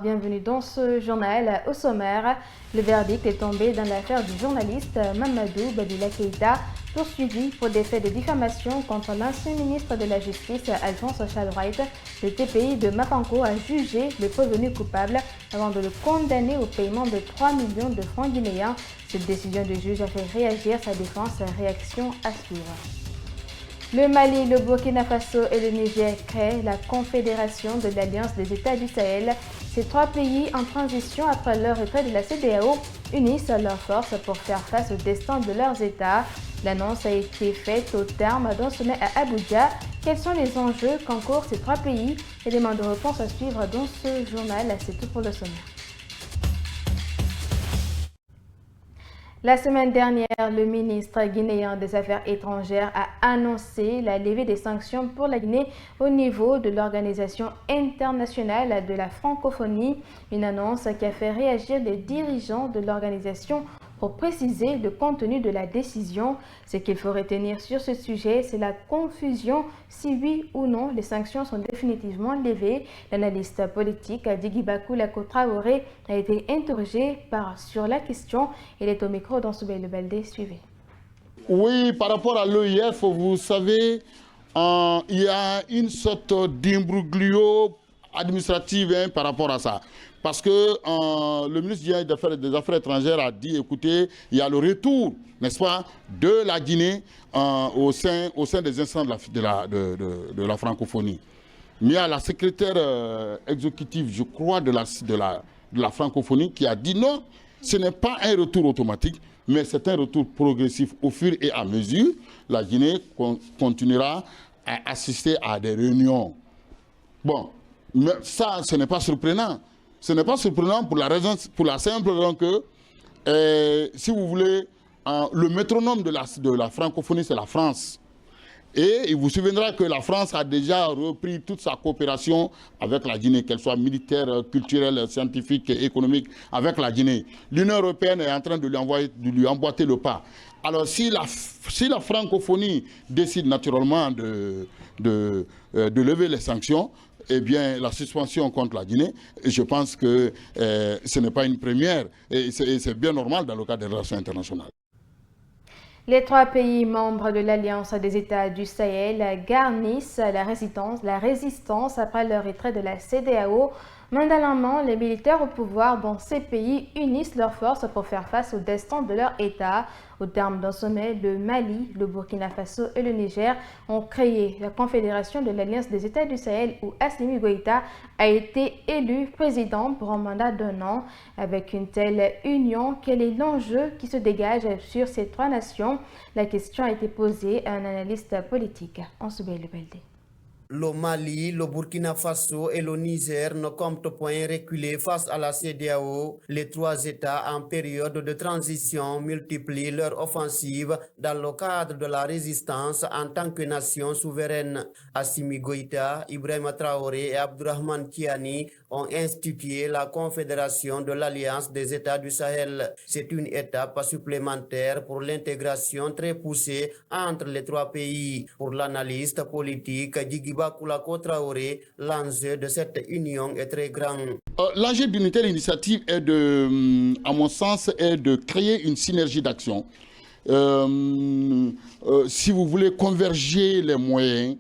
Bienvenue dans ce journal. Au sommaire, le verdict est tombé dans l'affaire du journaliste Mamadou Babila Keïta, poursuivi pour des faits de diffamation contre l'ancien ministre de la Justice Alphonse Chalwright. Le TPI de Mapanko a jugé le prévenu coupable avant de le condamner au paiement de 3 millions de francs guinéens. Cette décision du juge a fait réagir sa défense. Réaction à suivre. Le Mali, le Burkina Faso et le Niger créent la Confédération de l'Alliance des États du Sahel. Ces trois pays en transition après leur retrait de la CEDEAO unissent leurs forces pour faire face au destin de leurs États. L'annonce a été faite au terme d'un sommet à Abuja. Quels sont les enjeux qu'encourent ces trois pays? Éléments de réponse à suivre dans ce journal. C'est tout pour le sommet. La semaine dernière, le ministre guinéen des Affaires étrangères a annoncé la levée des sanctions pour la Guinée au niveau de l'Organisation internationale de la francophonie. Une annonce qui a fait réagir les dirigeants de l'organisation pour préciser le contenu de la décision. Ce qu'il faut retenir sur ce sujet, c'est la confusion si oui ou non les sanctions sont définitivement levées. L'analyste politique Dighiba Koulako Traoré a été interrogé sur la question. Il est au micro dans Soubeï Baldé. Suivez. Oui, par rapport à l'EIF, vous savez, il y a une sorte d'imbroglio administratif par rapport à ça. Parce que le ministre des Affaires étrangères a dit, écoutez, il y a le retour, n'est-ce pas, de la Guinée au sein des instances de la francophonie. Mais il y a la secrétaire exécutive, je crois, de la francophonie qui a dit non, ce n'est pas un retour automatique, mais c'est un retour progressif au fur et à mesure. La Guinée continuera à assister à des réunions. Bon, mais ça, ce n'est pas surprenant. Ce n'est pas surprenant pour la simple raison que, si vous voulez, le métronome de la francophonie, c'est la France. Et il vous souviendra que la France a déjà repris toute sa coopération avec la Guinée, qu'elle soit militaire, culturelle, scientifique, économique, avec la Guinée. L'Union européenne est en train de lui emboîter le pas. Alors si la francophonie décide naturellement de lever les sanctions, eh bien, la suspension contre la Guinée, je pense que ce n'est pas une première et c'est bien normal dans le cadre des relations internationales. Les trois pays membres de l'Alliance des États du Sahel garnissent la résistance après leur retrait de la CEDEAO. Mondialement, les militaires au pouvoir dans ces pays unissent leurs forces pour faire face au destin de leur État. Au terme d'un sommet, le Mali, le Burkina Faso et le Niger ont créé la Confédération de l'Alliance des États du Sahel où Assimi Goïta a été élu président pour un mandat d'1 an. Avec une telle union, quel est l'enjeu qui se dégage sur ces trois nations? La question a été posée à un analyste politique. En Soubeï Baldé. Le Mali, le Burkina Faso et le Niger ne comptent point reculer face à la CEDEAO. Les trois États en période de transition multiplient leur offensive dans le cadre de la résistance en tant que nation souveraine. Assimi Goïta, Ibrahima Traoré et Abdourahmane Tiani ont institué la Confédération de l'Alliance des États du Sahel. C'est une étape supplémentaire pour l'intégration très poussée entre les trois pays. Pour l'analyste politique Dighiba Koulako Traoré, l'enjeu de cette union est très grand. L'enjeu d'une telle initiative est à mon sens, est de créer une synergie d'action. Si vous voulez converger les moyens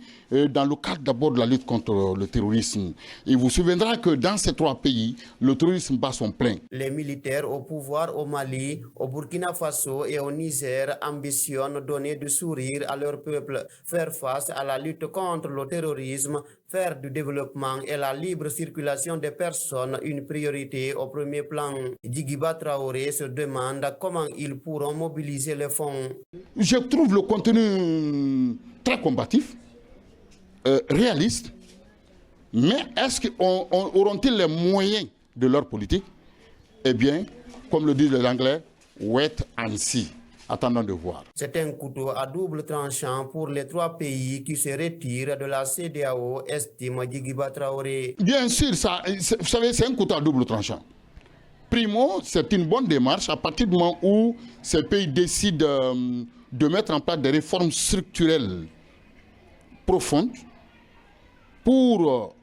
dans le cadre d'abord de la lutte contre le terrorisme. Il vous souviendra que dans ces trois pays, le terrorisme bat son plein. Les militaires au pouvoir au Mali, au Burkina Faso et au Niger ambitionnent donner du sourire à leur peuple, faire face à la lutte contre le terrorisme, faire du développement et la libre circulation des personnes une priorité au premier plan. Dighiba Traoré se demande comment ils pourront mobiliser les fonds. Je trouve le contenu très combatif, réaliste, mais est-ce qu'auront-ils les moyens de leur politique? Eh bien, comme le disent les Anglais, wait and see. Attendons de voir. C'est un couteau à double tranchant pour les trois pays qui se retirent de la CEDEAO, estime Dighiba Traoré. Bien sûr, vous savez, c'est un couteau à double tranchant. Primo, c'est une bonne démarche à partir du moment où ces pays décident de mettre en place des réformes structurelles profondes pour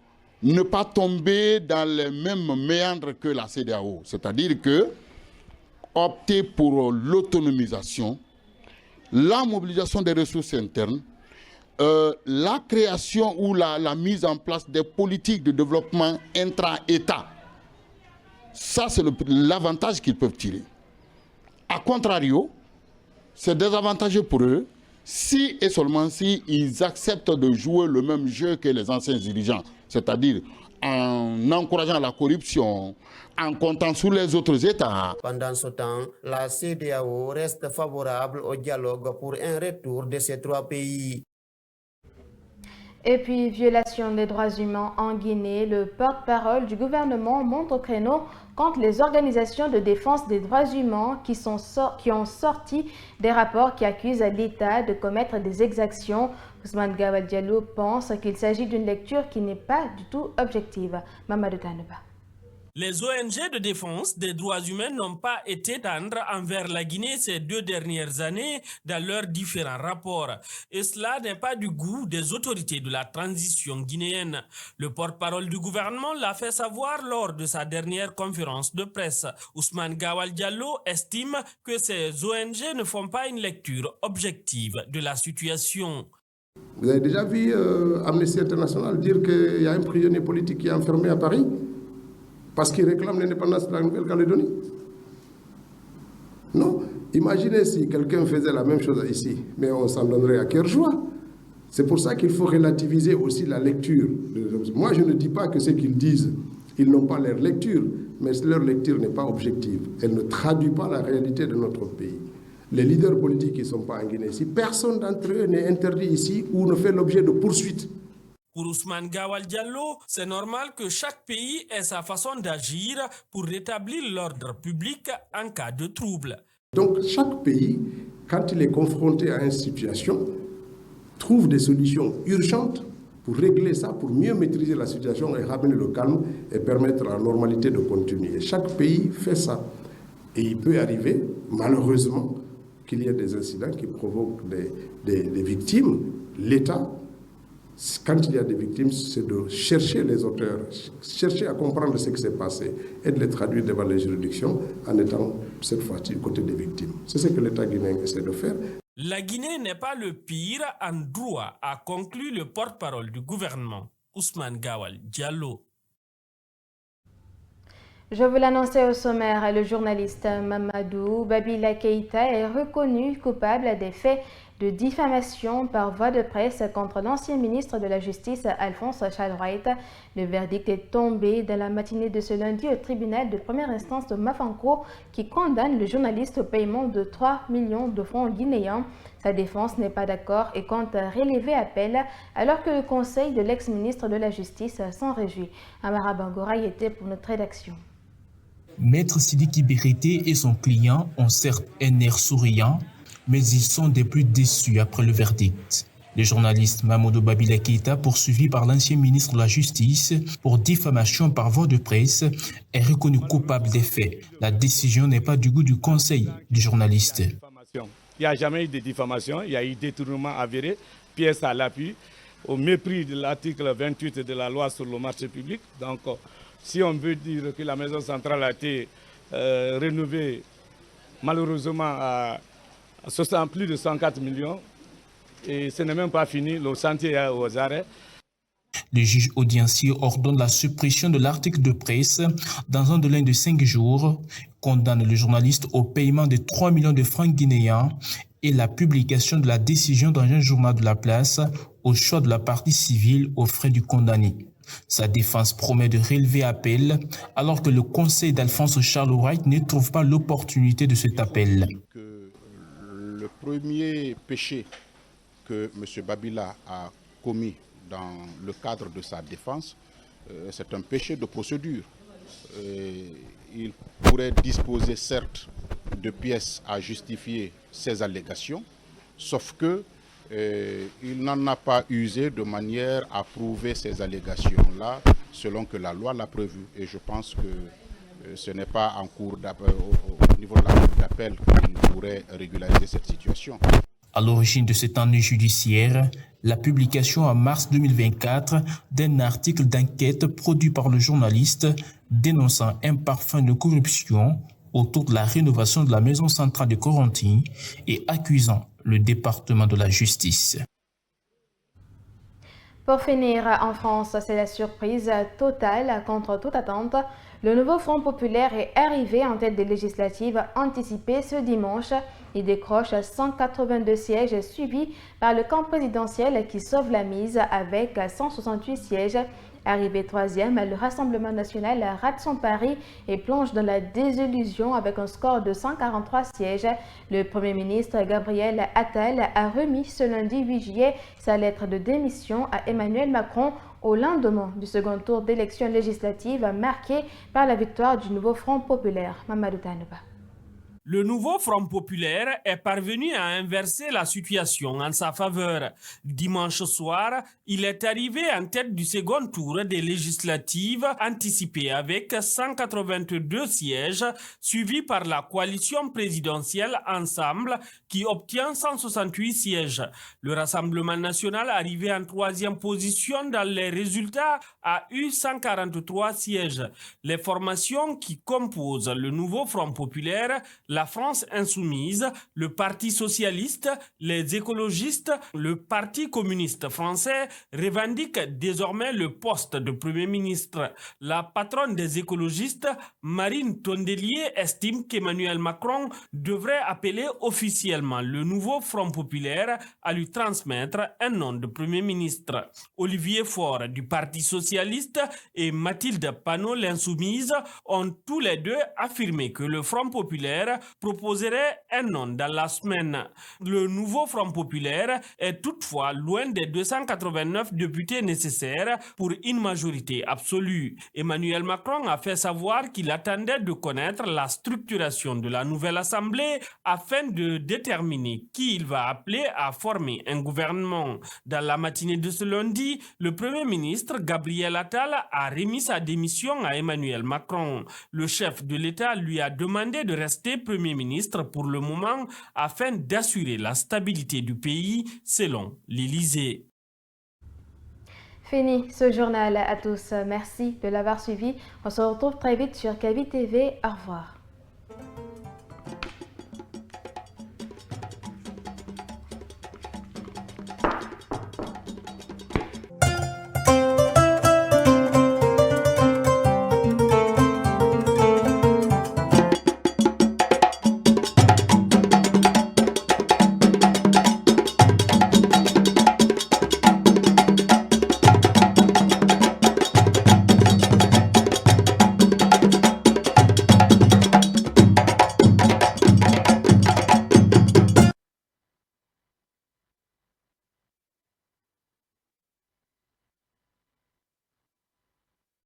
ne pas tomber dans les mêmes méandres que la CEDEAO, c'est-à-dire que opter pour l'autonomisation, la mobilisation des ressources internes, la création ou la mise en place des politiques de développement intra-État. Ça, c'est l'avantage qu'ils peuvent tirer. A contrario, c'est désavantageux pour eux si et seulement si ils acceptent de jouer le même jeu que les anciens dirigeants, c'est-à-dire en encourageant la corruption, en comptant sur les autres États. Pendant ce temps, la CEDEAO reste favorable au dialogue pour un retour de ces trois pays. Et puis, violation des droits humains en Guinée, le porte-parole du gouvernement monte au créneau contre les organisations de défense des droits humains qui ont sorti des rapports qui accusent l'État de commettre des exactions. Ousmane Gawal Diallo pense qu'il s'agit d'une lecture qui n'est pas du tout objective. Mamadou Taneba. Les ONG de défense des droits humains n'ont pas été tendres envers la Guinée ces 2 dernières années dans leurs différents rapports. Et cela n'est pas du goût des autorités de la transition guinéenne. Le porte-parole du gouvernement l'a fait savoir lors de sa dernière conférence de presse. Ousmane Gawal Diallo estime que ces ONG ne font pas une lecture objective de la situation. Vous avez déjà vu Amnesty International dire qu'il y a un prisonnier politique qui est enfermé à Paris parce qu'il réclame l'indépendance de la Nouvelle-Calédonie? Non. Imaginez si quelqu'un faisait la même chose ici, mais on s'en donnerait à cœur joie. C'est pour ça qu'il faut relativiser aussi la lecture. Moi, je ne dis pas que ce qu'ils disent, ils n'ont pas leur lecture, mais leur lecture n'est pas objective. Elle ne traduit pas la réalité de notre pays. Les leaders politiques qui ne sont pas en Guinée ici, personne d'entre eux n'est interdit ici ou ne fait l'objet de poursuites. Pour Ousmane Gawal Diallo, c'est normal que chaque pays ait sa façon d'agir pour rétablir l'ordre public en cas de trouble. Donc chaque pays, quand il est confronté à une situation, trouve des solutions urgentes pour régler ça, pour mieux maîtriser la situation et ramener le calme et permettre à la normalité de continuer. Chaque pays fait ça. Et il peut arriver, malheureusement, qu'il y ait des incidents qui provoquent des victimes. L'État, quand il y a des victimes, c'est de chercher les auteurs, chercher à comprendre ce qui s'est passé et de les traduire devant les juridictions en étant cette fois-ci du côté des victimes. C'est ce que l'État guinéen essaie de faire. La Guinée n'est pas le pire en droit, a conclu le porte-parole du gouvernement, Ousmane Gawal Diallo. Je vous l'annonçais au sommaire, le journaliste Mamadou Babila Keïta est reconnu coupable des faits de diffamation par voie de presse contre l'ancien ministre de la Justice Alphonse Chalrouait. Le verdict est tombé dans la matinée de ce lundi au tribunal de première instance de Mafanko qui condamne le journaliste au paiement de 3 millions de francs guinéens. Sa défense n'est pas d'accord et compte relever appel alors que le conseil de l'ex-ministre de la Justice s'en réjouit. Amara Bangora y était pour notre rédaction. Maître Sidiki Berete et son client ont certes un air souriant, mais ils sont des plus déçus après le verdict. Le journaliste Mamadou Babila Keïta, poursuivi par l'ancien ministre de la Justice pour diffamation par voie de presse, est reconnu coupable des faits. La décision n'est pas du goût du conseil du journaliste. Il n'y a jamais eu de diffamation, il y a eu détournement avéré, pièce à l'appui, au mépris de l'article 28 de la loi sur le marché public. Donc, si on veut dire que la maison centrale a été rénovée, malheureusement, à plus de 104 millions, et ce n'est même pas fini, le chantier est aux arrêts. Le juge audiencier ordonne la suppression de l'article de presse dans un délai de 5 jours, condamne le journaliste au paiement de 3 millions de francs guinéens et la publication de la décision dans un journal de la place au choix de la partie civile aux frais du condamné. Sa défense promet de relever appel alors que le conseil d'Alphonse Chalrouait ne trouve pas l'opportunité de cet appel. Le premier péché que M. Babila a commis dans le cadre de sa défense, c'est un péché de procédure. Il pourrait disposer certes de pièces à justifier ses allégations, sauf que il n'en a pas usé de manière à prouver ces allégations-là selon que la loi l'a prévu. Et je pense que ce n'est pas en cours d'appel, au niveau de la cour d'appel qu'il pourrait régulariser cette situation. À l'origine de cet ennui judiciaire, la publication en mars 2024 d'un article d'enquête produit par le journaliste dénonçant un parfum de corruption autour de la rénovation de la maison centrale de Corentin et accusant le département de la justice. Pour finir, en France, c'est la surprise totale contre toute attente. Le nouveau Front populaire est arrivé en tête des législatives anticipées ce dimanche. Il décroche 182 sièges suivis par le camp présidentiel qui sauve la mise avec 168 sièges. Arrivé troisième, le Rassemblement national rate son pari et plonge dans la désillusion avec un score de 143 sièges. Le Premier ministre Gabriel Attal a remis ce lundi 8 juillet sa lettre de démission à Emmanuel Macron au lendemain du second tour d'élection législative marqué par la victoire du nouveau Front populaire. Mamadou Tanouba. Le nouveau Front populaire est parvenu à inverser la situation en sa faveur. Dimanche soir, il est arrivé en tête du second tour des législatives anticipées avec 182 sièges, suivi par la coalition présidentielle Ensemble qui obtient 168 sièges. Le Rassemblement national, arrivé en troisième position dans les résultats, a eu 143 sièges. Les formations qui composent le nouveau Front populaire, la France insoumise, le Parti socialiste, les écologistes, le Parti communiste français revendiquent désormais le poste de Premier ministre. La patronne des écologistes, Marine Tondelier, estime qu'Emmanuel Macron devrait appeler officiellement le nouveau Front populaire à lui transmettre un nom de Premier ministre. Olivier Faure du Parti socialiste et Mathilde Panot, l'insoumise, ont tous les deux affirmé que le Front populaire proposerait un nom dans la semaine. Le nouveau Front populaire est toutefois loin des 289 députés nécessaires pour une majorité absolue. Emmanuel Macron a fait savoir qu'il attendait de connaître la structuration de la nouvelle Assemblée afin de déterminer qui il va appeler à former un gouvernement. Dans la matinée de ce lundi, le Premier ministre Gabriel Attal a remis sa démission à Emmanuel Macron. Le chef de l'État lui a demandé de rester Premier ministre pour le moment afin d'assurer la stabilité du pays, selon l'Élysée. Fini ce journal à tous. Merci de l'avoir suivi. On se retrouve très vite sur Kavi TV. Au revoir.